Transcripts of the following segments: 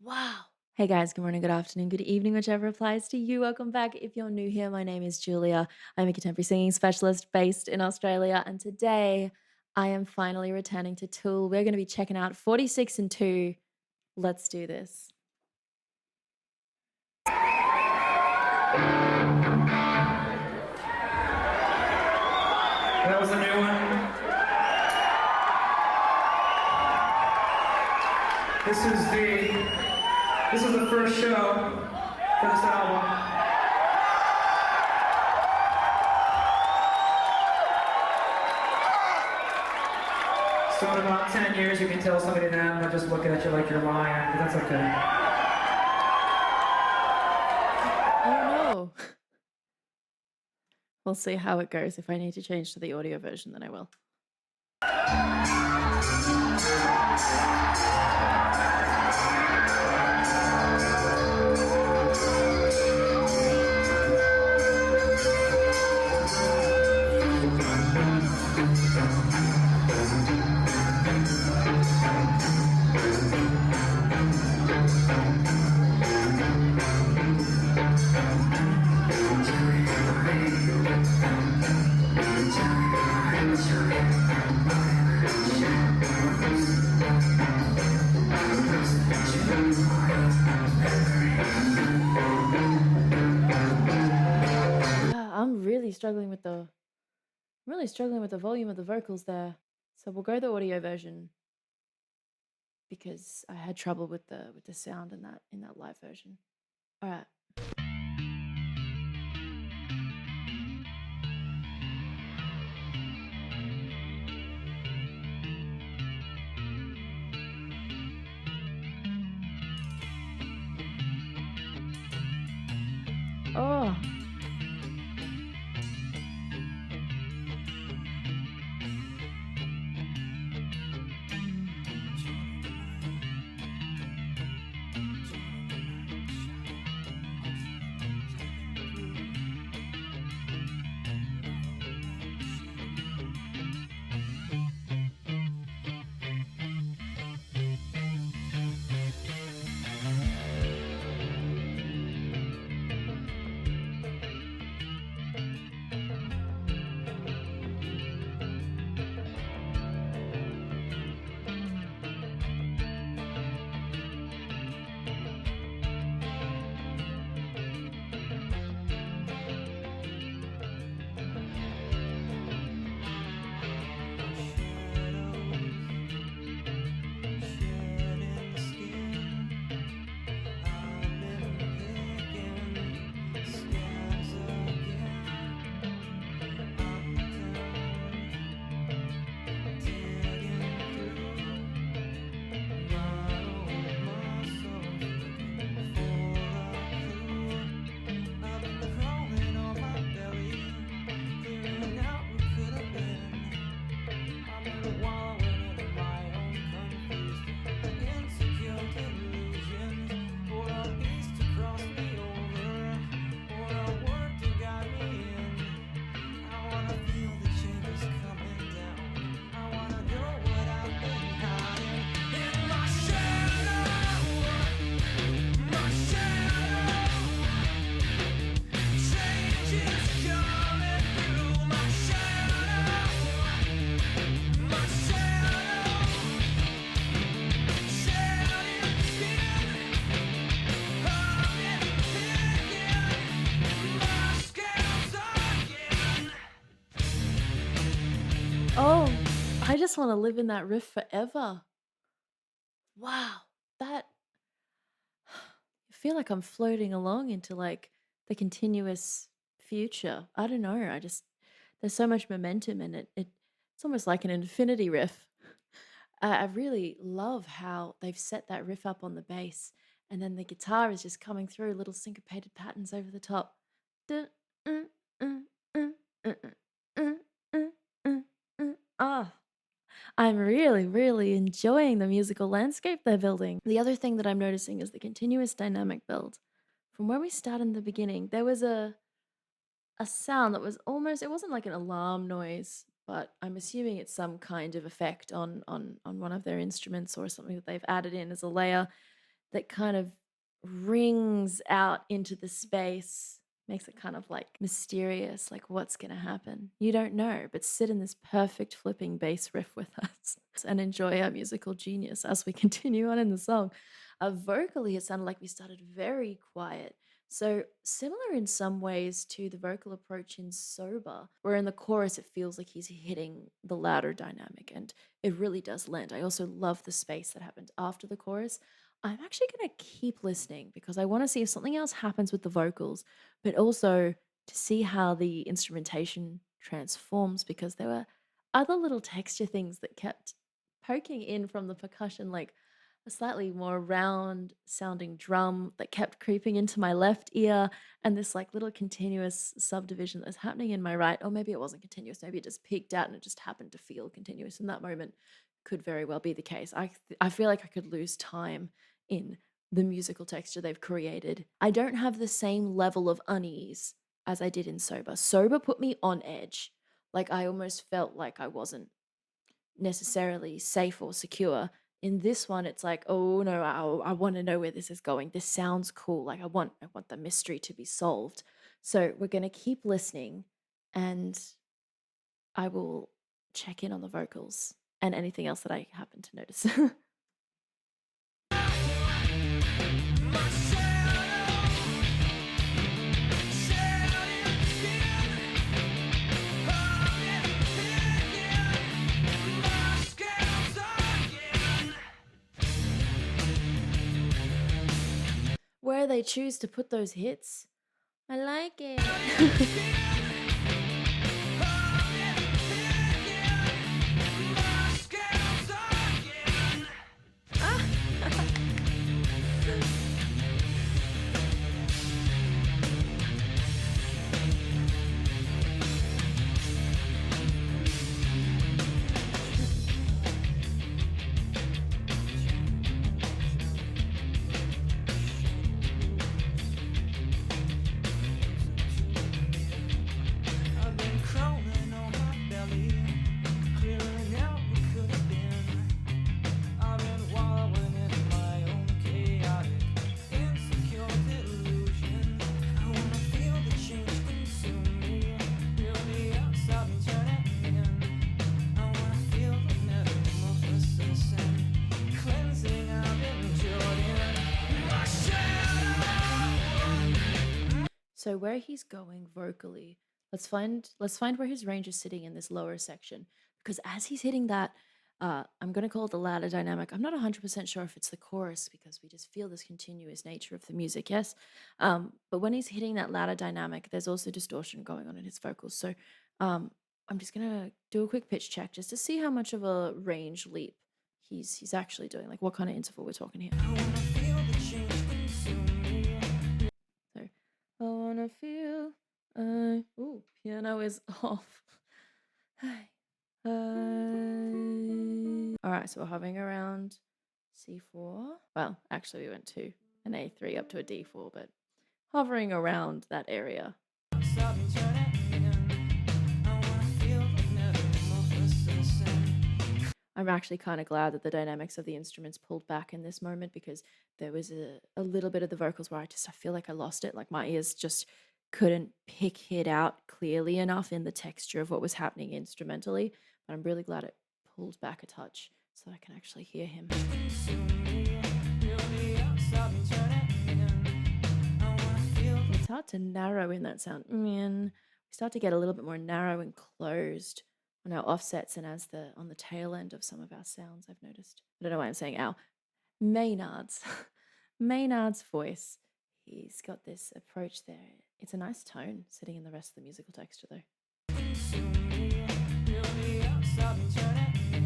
Wow. Hey guys, good morning, good afternoon, good evening, whichever applies to you. Welcome back. If you're new here, my name is Julia. I'm a contemporary singing specialist based in Australia, and today I am finally returning to Tool. We're going to be checking out 46 and 2. Let's do this. That was a new one. This is the first show for this album. So in about 10 years you can tell somebody that and they'll just look at you like you're lying, but that's okay. Oh no. We'll see how it goes. If I need to change to the audio version, then I will. I'm really struggling with the volume of the vocals there. So we'll go the audio version because I had trouble with the sound in that live version. All right. Oh, oh, I just want to live in that riff forever. Wow, that I feel like I'm floating along into like the continuous future. I don't know. There's so much momentum in it. It's almost like an infinity riff. I really love how they've set that riff up on the bass, and then the guitar is just coming through little syncopated patterns over the top. Dun, uh, uh, uh, uh, Ah, I'm really, really enjoying the musical landscape they're building. The other thing that I'm noticing is the continuous dynamic build. From where we start in the beginning, there was a sound that was almost it wasn't like an alarm noise, but I'm assuming it's some kind of effect on one of their instruments or something that they've added in as a layer that kind of rings out into the space, makes it kind of like mysterious, like what's going to happen. You don't know, but sit in this perfect flipping bass riff with us and enjoy our musical genius as we continue on in the song. Vocally, it sounded like we started very quiet. So, similar in some ways to the vocal approach in Sober, where in the chorus it feels like he's hitting the louder dynamic and it really does lend. I also love the space that happened after the chorus. I'm actually going to keep listening because I want to see if something else happens with the vocals, but also to see how the instrumentation transforms because there were other little texture things that kept poking in from the percussion, like a slightly more round sounding drum that kept creeping into my left ear, and this like little continuous subdivision that was happening in my right. Or maybe it wasn't continuous, maybe it just peaked out and it just happened to feel continuous in that moment. Could very well be the case. I feel like I could lose time in the musical texture they've created. I don't have the same level of unease as I did in Sober. Sober put me on edge. Like I almost felt like I wasn't necessarily safe or secure. In this one, it's like, oh no, I want to know where this is going. This sounds cool. Like I want the mystery to be solved. So we're gonna keep listening, and I will check in on the vocals and anything else that I happen to notice. Where they choose to put those hits, I like it. I've been crawling on my belly, clearing out what could have been. I've been wallowing in my own chaotic, insecure delusion. I wanna feel the change consume me, feel the outside and turn it in. I wanna feel the metamorphosis and cleansing I've endured in my shadow. So where he's going vocally, let's find where his range is sitting in this lower section. Because as he's hitting that, I'm gonna call it the ladder dynamic. I'm not 100% sure if it's the chorus because we just feel this continuous nature of the music, yes. But when he's hitting that ladder dynamic, there's also distortion going on in his vocals. So um, I'm just gonna do a quick pitch check just to see how much of a range leap he's actually doing. Like what kind of interval we're talking here. I wanna feel the change consume me. So I wanna feel. Ooh, piano is off. Hi. All right, so we're hovering around C4. Well, actually, we went to an A3 up to a D4, but hovering around that area. Outside and turn it in. I wanna feel the metamorphosis and I'm actually kind of glad that the dynamics of the instruments pulled back in this moment because there was a little bit of the vocals where I feel like I lost it. Like my ears just couldn't pick it out clearly enough in the texture of what was happening instrumentally. But I'm really glad it pulled back a touch so I can actually hear him. consume me. Feel the outside and turn it in. I wanna feel It's hard to narrow in that sound. We start to get a little bit more narrow and closed on our offsets and as the on the tail end of some of our sounds, I've noticed. I don't know why I'm saying our. Maynard's Maynard's voice. He's got this approach there. It's a nice tone sitting in the rest of the musical texture though. consume me. Feel the outside and turn it in.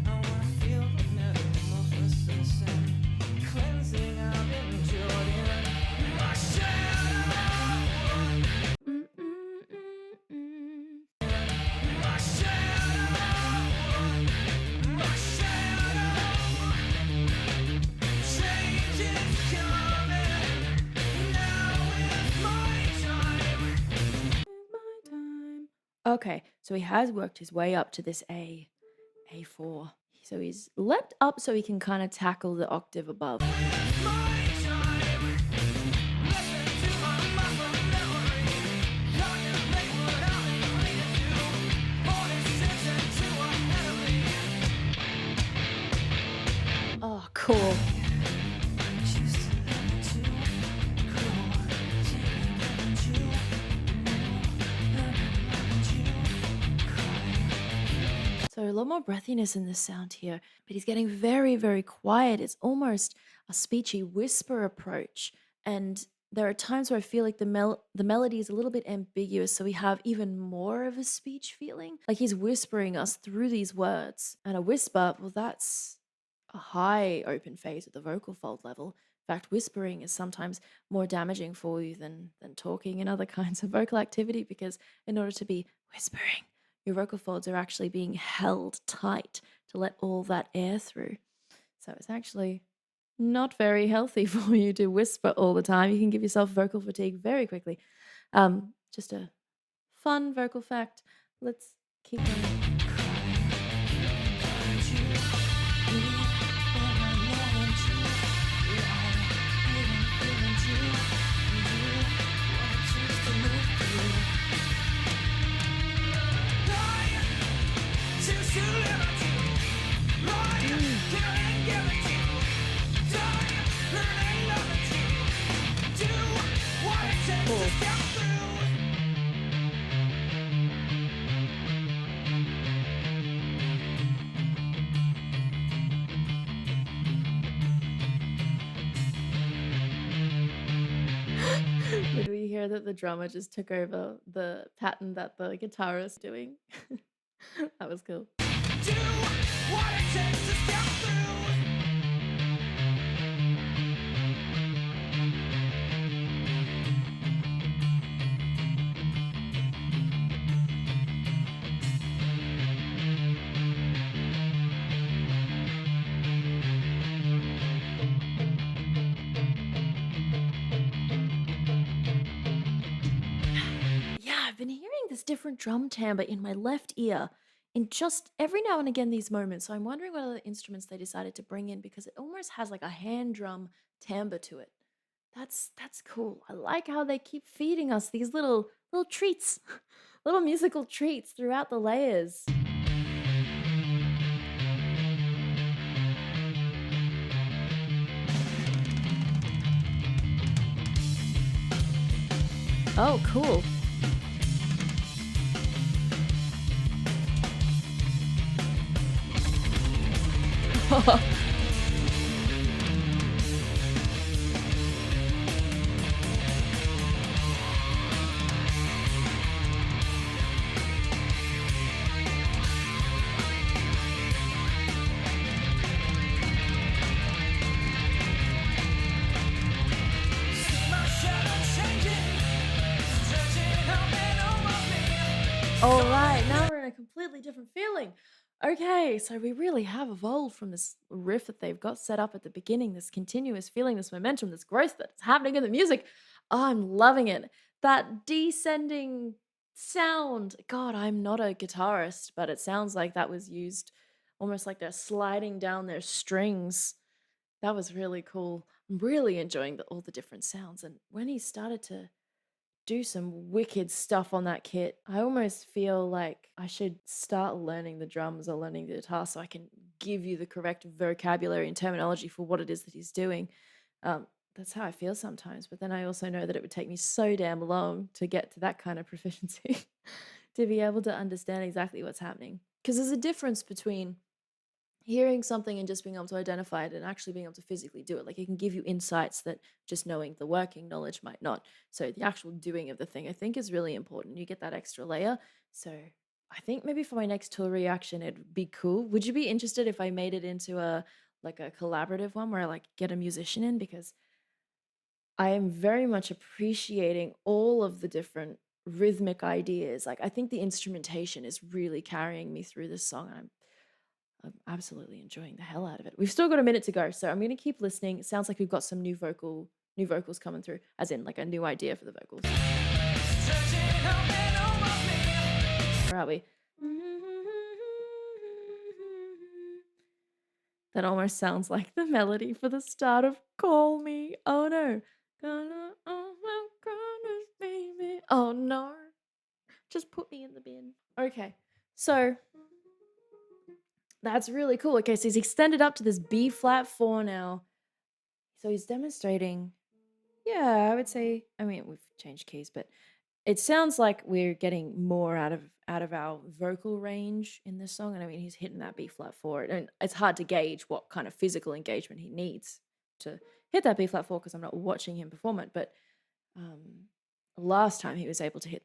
I wanna feel the metamorphosis and cleansing I've endured in my shadow. My shadow. My shadow. Change is coming. Now is my time. My time. Okay, so he has worked his way up to this A4. So he's leapt up so he can kind of tackle the octave above. Oh, cool. So a lot more breathiness in this sound here, but he's getting very, very quiet. It's almost a speechy whisper approach. And there are times where I feel like the melody is a little bit ambiguous, so we have even more of a speech feeling. Like he's whispering us through these words. And a whisper, well, that's a high open phase at the vocal fold level. In fact, whispering is sometimes more damaging for you than talking and other kinds of vocal activity, because in order to be whispering, your vocal folds are actually being held tight to let all that air through. So it's actually not very healthy for you to whisper all the time. You can give yourself vocal fatigue very quickly. Just a fun vocal fact. Let's keep going. Did we hear that the drummer just took over the pattern that the guitarist was doing? That was cool. Do what it takes to step through. Yeah, I've been hearing this different drum timbre in my left ear in just every now and again these moments. So I'm wondering what other instruments they decided to bring in, because it almost has like a hand drum timbre to it. That's cool. I like how they keep feeding us these little treats, little musical treats throughout the layers. Oh, cool. All right, now we're in a completely different feeling. Okay, so we really have evolved from this riff that they've got set up at the beginning, this continuous feeling, this momentum, this growth that's happening in the music. Oh, I'm loving it. That descending sound. God, I'm not a guitarist, but it sounds like that was used almost like they're sliding down their strings. That was really cool. I'm really enjoying all the different sounds. And when he started to do some wicked stuff on that kit, I almost feel like I should start learning the drums or learning the guitar so I can give you the correct vocabulary and terminology for what it is that he's doing. That's how I feel sometimes. But then I also know that it would take me so damn long to get to that kind of proficiency to be able to understand exactly what's happening. Because there's a difference between hearing something and just being able to identify it and actually being able to physically do it. Like it can give you insights that just knowing the working knowledge might not. So the actual doing of the thing I think is really important. You get that extra layer. So I think maybe for my next tour reaction it'd be cool. Would you be interested if I made it into a collaborative one where I like get a musician in? Because I am very much appreciating all of the different rhythmic ideas. Like I think the instrumentation is really carrying me through this song. I'm absolutely enjoying the hell out of it. We've still got a minute to go, so I'm gonna keep listening. It sounds like we've got some new vocals coming through, as in like a new idea for the vocals. Where are we? That almost sounds like the melody for the start of Call Me. Oh no. Gonna overcome baby. Oh no. Just put me in the bin. Okay. So that's really cool. Okay, so he's extended up to this B flat 4 now. So he's demonstrating, yeah, I would say, I mean, we've changed keys, but it sounds like we're getting more out of our vocal range in this song. And I mean, he's hitting that B flat 4. And it's hard to gauge what kind of physical engagement he needs to hit that B flat 4 because I'm not watching him perform it. But um, last time he was able to hit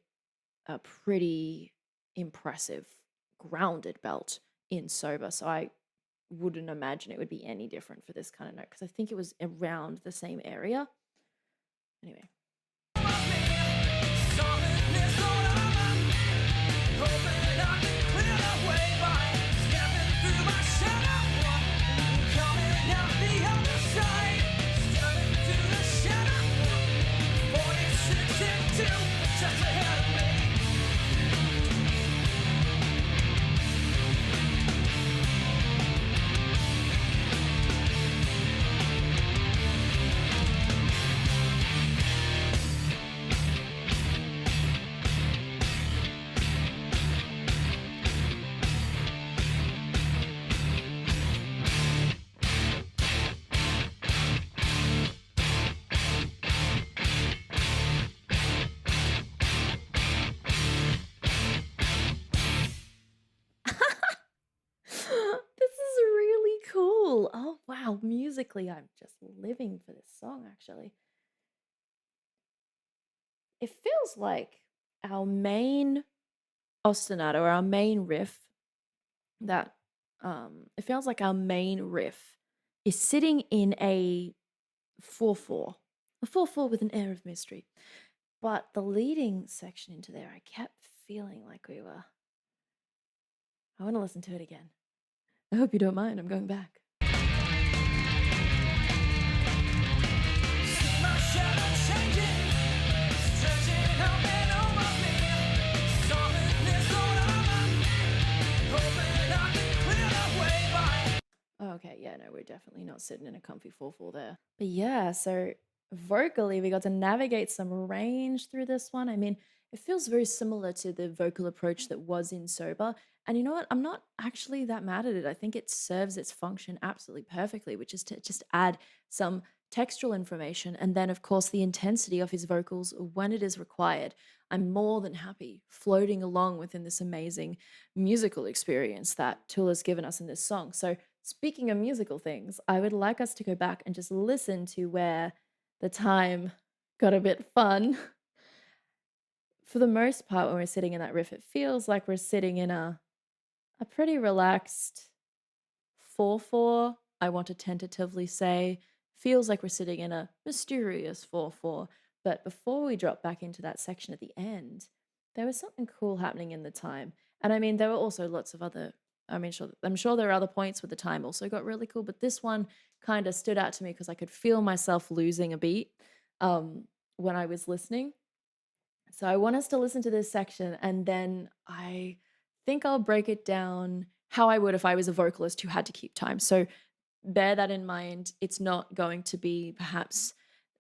a pretty impressive grounded belt in sober. So I wouldn't imagine it would be any different for this kind of note because I think it was around the same area. Anyway. This is really cool. Oh, wow. Musically, I'm just living for this song, actually. It feels like our main ostinato or our main riff that it feels like our main riff is sitting in a 4/4. A 4/4 with an air of mystery. But the leading section into there, I kept feeling like we were. I want to listen to it again. I hope you don't mind. I'm going back. Okay, yeah, no, we're definitely not sitting in a comfy 4/4 there. But yeah, so vocally, we got to navigate some range through this one. I mean, it feels very similar to the vocal approach that was in Sober. And you know what? I'm not actually that mad at it. I think it serves its function absolutely perfectly, which is to just add some textual information and then, of course, the intensity of his vocals when it is required. I'm more than happy floating along within this amazing musical experience that Tool has given us in this song. So, speaking of musical things, I would like us to go back and just listen to where the time got a bit fun. For the most part, when we're sitting in that riff, it feels like we're sitting in a pretty relaxed 4/4. I want to tentatively say, feels like we're sitting in a mysterious 4/4. But before we drop back into that section at the end, there was something cool happening in the time. And I mean, there were also lots of other, I'm sure there are other points where the time also got really cool, but this one kind of stood out to me because I could feel myself losing a beat when I was listening. So I want us to listen to this section and then I think I'll break it down how I would if I was a vocalist who had to keep time. So bear that in mind. It's not going to be perhaps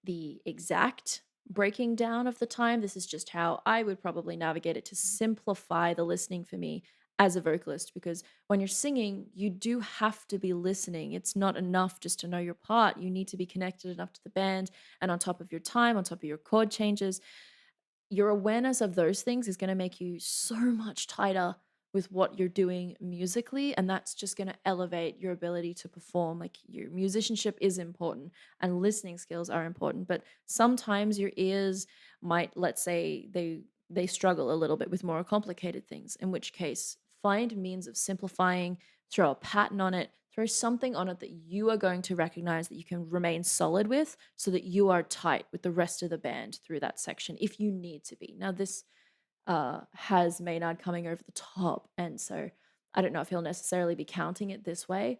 the exact breaking down of the time. This is just how I would probably navigate it to simplify the listening for me as a vocalist, because when you're singing, you do have to be listening. It's not enough just to know your part. You need to be connected enough to the band and on top of your time, on top of your chord changes. Your awareness of those things is going to make you so much tighter with what you're doing musically, and that's just going to elevate your ability to perform. Like, your musicianship is important and listening skills are important, but sometimes your ears might, let's say, they struggle a little bit with more complicated things, in which case find means of simplifying, throw a pattern on it, throw something on it that you are going to recognize that you can remain solid with so that you are tight with the rest of the band through that section if you need to be. Now, this has Maynard coming over the top, and so I don't know if he'll necessarily be counting it this way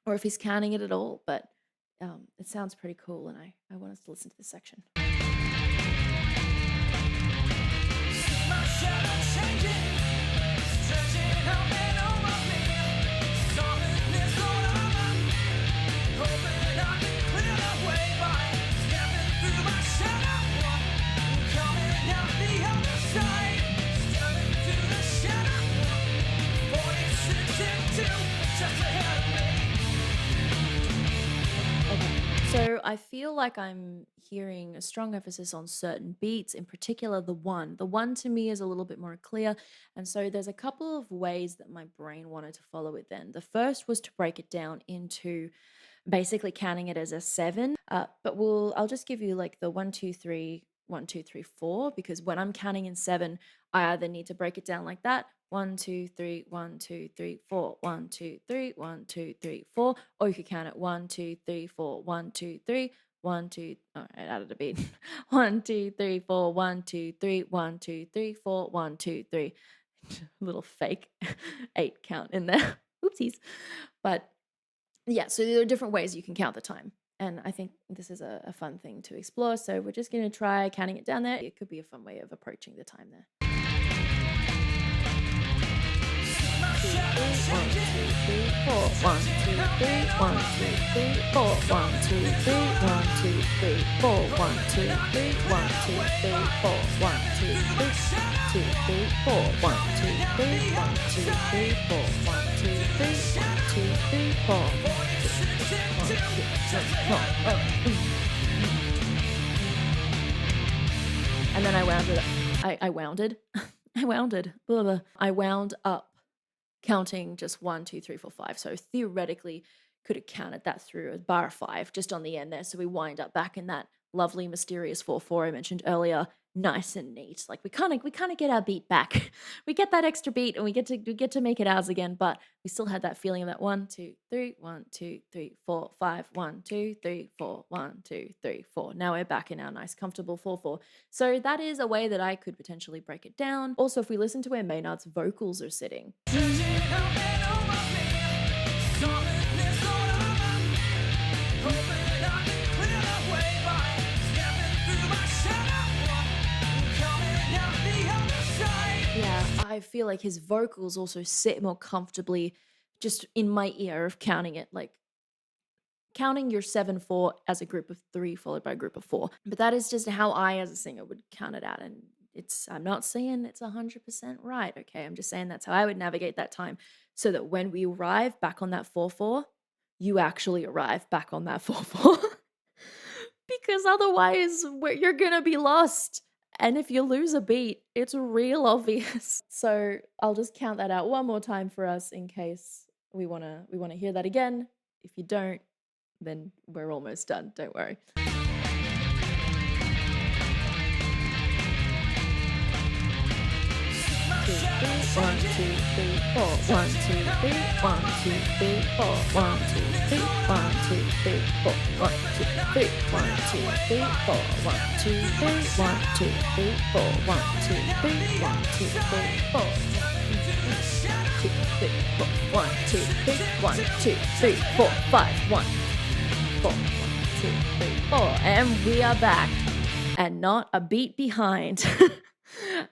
or if he's counting it at all, but it sounds pretty cool, and I want us to listen to this section. So I feel like I'm hearing a strong emphasis on certain beats, in particular the one. The one to me is a little bit more clear. And so there's a couple of ways that my brain wanted to follow it then. The first was to break it down into basically counting it as a seven. But I'll just give you like the 1, 2, 3, 1, 2, 3, 4, because when I'm counting in seven, I either need to break it down like that. 1, 2, 3, 1, 2, 3, 4, 1, 2, 3, 1, 2, 3, 4, or you could count it 1, 2, 3, 4, 1, 2, 3, 1, 2. Oh, I added a beat. 1, 2, 3, 4, 1, 2, 3, 1, 2, 3, 4, 1, 2, 3. Little fake 8 count in there. Oopsies. But yeah, so there are different ways you can count the time. And I think this is a fun thing to explore. So we're just going to try counting it down there. It could be a fun way of approaching the time there. 1, 2, 3, 4. 1, 2, 3, 1, 2, 3, 4. 1, 2, 3, 1, 2, 3, 4. 1, 2, 3, 1, 2, 3, 4. 1, 2, 3, 2, 3, 4. 1, 2, 3, 1, 2, 3, 4. 1, 2, 3, 1, 2, 3, 4. 1, 2, 3, 4. And then I wounded up. I wounded. I wounded. Blah, blah. I wound up counting just 1, 2, 3, 4, 5. So theoretically, could have counted that through a bar of 5 just on the end there. So we wind up back in that lovely mysterious 4/4 I mentioned earlier, nice and neat. Like we kind of get our beat back. We get that extra beat and we get to make it ours again. But we still had that feeling of that 1, 2, 3, 1, 2, 3, 4, 5, 1, 2, 3, 4, 1, 2, 3, 4. Now we're back in our nice comfortable 4/4. So that is a way that I could potentially break it down. Also, if we listen to where Maynard's vocals are sitting. Yeah, I feel like his vocals also sit more comfortably just in my ear of counting it, like counting your 7/4 as a group of 3 followed by a group of 4. But that is just how I as a singer would count it out. And I'm not saying it's 100% right, okay? I'm just saying that's how I would navigate that time so that when we arrive back on that 4/4, you actually arrive back on that 4/4. Because otherwise you're gonna be lost. And if you lose a beat, it's real obvious. So I'll just count that out one more time for us in case we wanna hear that again. If you don't, then we're almost done. Don't worry. 1, 2, 3, 4. 1, 2, 3, 1, 2, 3, 4. 1, 2, 3, 1, 2, 3, 4. 1, 2, 3, 1, 2, 3, 4. 1, 2, 3, 1, 2, 3, 4. 1, 2, 3, 1, 2, 3, 4. 1, 2, 3, 1, 2, 3, 4, 5. 1, 4, 1, 2, 3, 4. And we are back. And not a beat behind.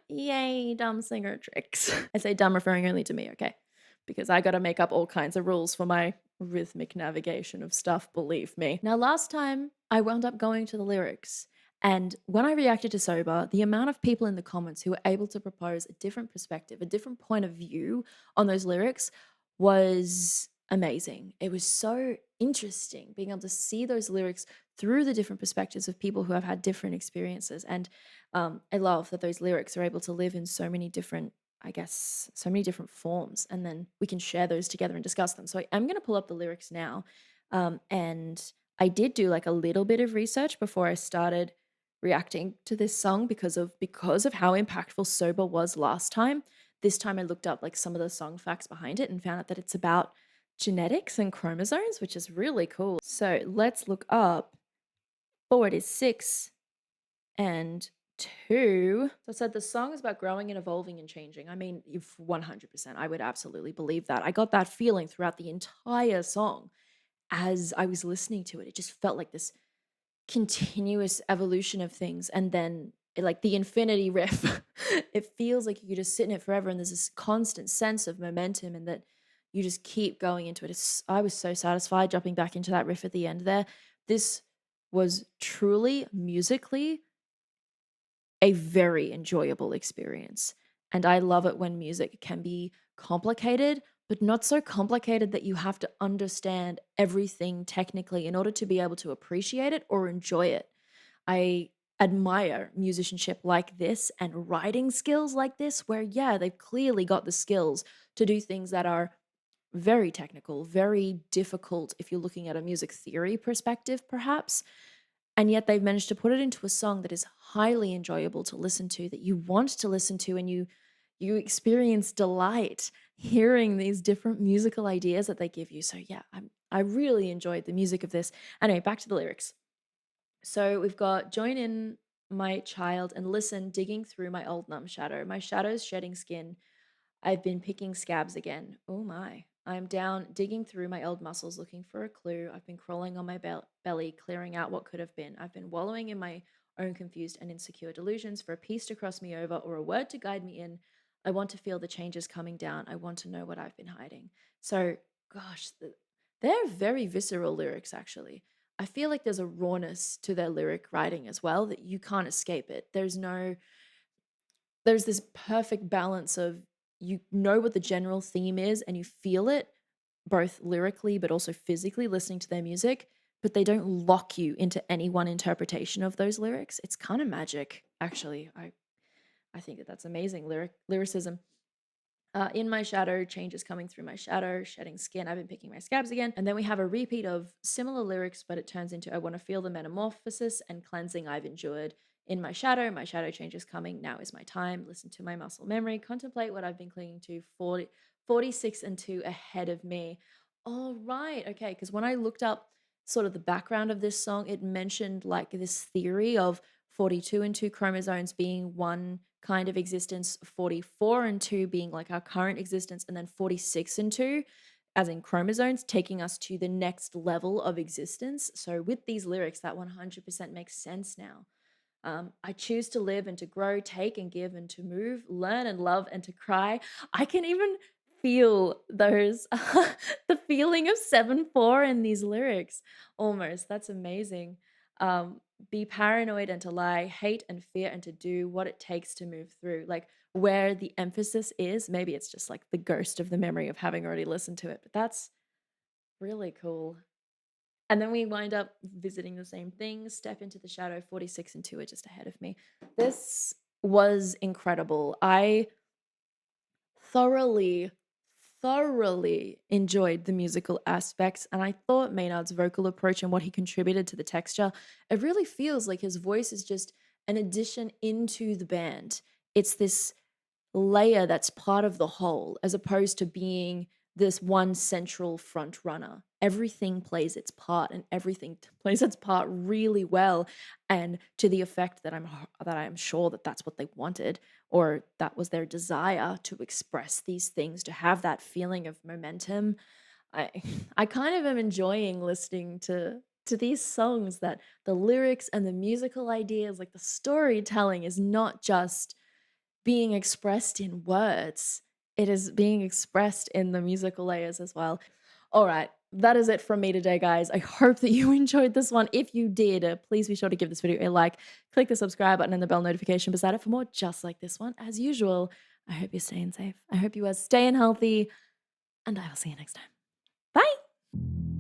Yay, dumb singer tricks. I say dumb referring only to me, okay? Because I gotta make up all kinds of rules for my rhythmic navigation of stuff, believe me. Now, last time I wound up going to the lyrics, and when I reacted to Sober, the amount of people in the comments who were able to propose a different perspective, a different point of view on those lyrics was amazing. It was so interesting being able to see those lyrics through the different perspectives of people who have had different experiences. And I love that those lyrics are able to live in so many different, I guess, so many different forms. And then we can share those together and discuss them. So I'm going to pull up the lyrics now. And I did do like a little bit of research before I started reacting to this song because of how impactful Sober was last time. This time I looked up like some of the song facts behind it and found out that it's about genetics and chromosomes, which is really cool. So let's look up. Forward is 6 and 2. So I said the song is about growing and evolving and changing. I mean, if 100%, I would absolutely believe that. I got that feeling throughout the entire song as I was listening to it. It just felt like this continuous evolution of things. And then like the infinity riff, it feels like you could just sit in it forever. And there's this constant sense of momentum and that you just keep going into it. I was so satisfied jumping back into that riff at the end there. This was truly musically a very enjoyable experience. And I love it when music can be complicated, but not so complicated that you have to understand everything technically in order to be able to appreciate it or enjoy it. I admire musicianship like this and writing skills like this, where, yeah, they've clearly got the skills to do things that are very technical, very difficult if you're looking at a music theory perspective, perhaps. And yet they've managed to put it into a song that is highly enjoyable to listen to, that you want to listen to, and you experience delight hearing these different musical ideas that they give you. So yeah, I really enjoyed the music of this. Anyway, back to the lyrics. So we've got join in my child and listen, digging through my old numb shadow. My shadow's shedding skin. I've been picking scabs again. Oh my. I'm down, digging through my old muscles looking for a clue. I've been crawling on my belly, clearing out what could have been. I've been wallowing in my own confused and insecure delusions for a piece to cross me over or a word to guide me in. I want to feel the changes coming down. I want to know what I've been hiding. So, gosh, they're very visceral lyrics, actually. I feel like there's a rawness to their lyric writing as well that you can't escape it. There's this perfect balance of, you know what the general theme is and you feel it both lyrically but also physically listening to their music, but they don't lock you into any one interpretation of those lyrics. It's kind of magic, actually. I think that that's amazing lyricism. In my shadow, changes coming through my shadow, shedding skin. I've been picking my scabs again. And then we have a repeat of similar lyrics, but it turns into I want to feel the metamorphosis and cleansing I've endured. In my shadow changes coming. Now is my time. Listen to my muscle memory. Contemplate what I've been clinging to. 46 and 2 ahead of me. All right. Okay. Because when I looked up sort of the background of this song, it mentioned like this theory of 42 and 2 chromosomes being one kind of existence, 44 and 2 being like our current existence, and then 46 and 2, as in chromosomes, taking us to the next level of existence. So with these lyrics, that 100% makes sense now. I choose to live and to grow, take and give and to move, learn and love and to cry. I can even feel those, the feeling of 7-4 in these lyrics almost. That's amazing. Be paranoid and to lie, hate and fear and to do what it takes to move through. Like where the emphasis is, maybe it's just like the ghost of the memory of having already listened to it, but that's really cool. And then we wind up visiting the same thing, step into the shadow, 46 and 2 are just ahead of me. This was incredible. I thoroughly, thoroughly enjoyed the musical aspects, and I thought Maynard's vocal approach and what he contributed to the texture, it really feels like his voice is just an addition into the band. It's this layer that's part of the whole, as opposed to being this one central front runner. Everything plays its part, and everything plays its part really well, and to the effect that I'm sure that that's what they wanted, or that was their desire, to express these things, to have that feeling of momentum. I I kind of am enjoying listening to these songs, that the lyrics and the musical ideas, like the storytelling, is not just being expressed in words. It is being expressed in the musical layers as well. All right, that is it from me today, guys. I hope that you enjoyed this one. If you did, please be sure to give this video a like, click the subscribe button and the bell notification beside it for more just like this one. As usual, I hope you're staying safe. I hope you are staying healthy, and I will see you next time. Bye.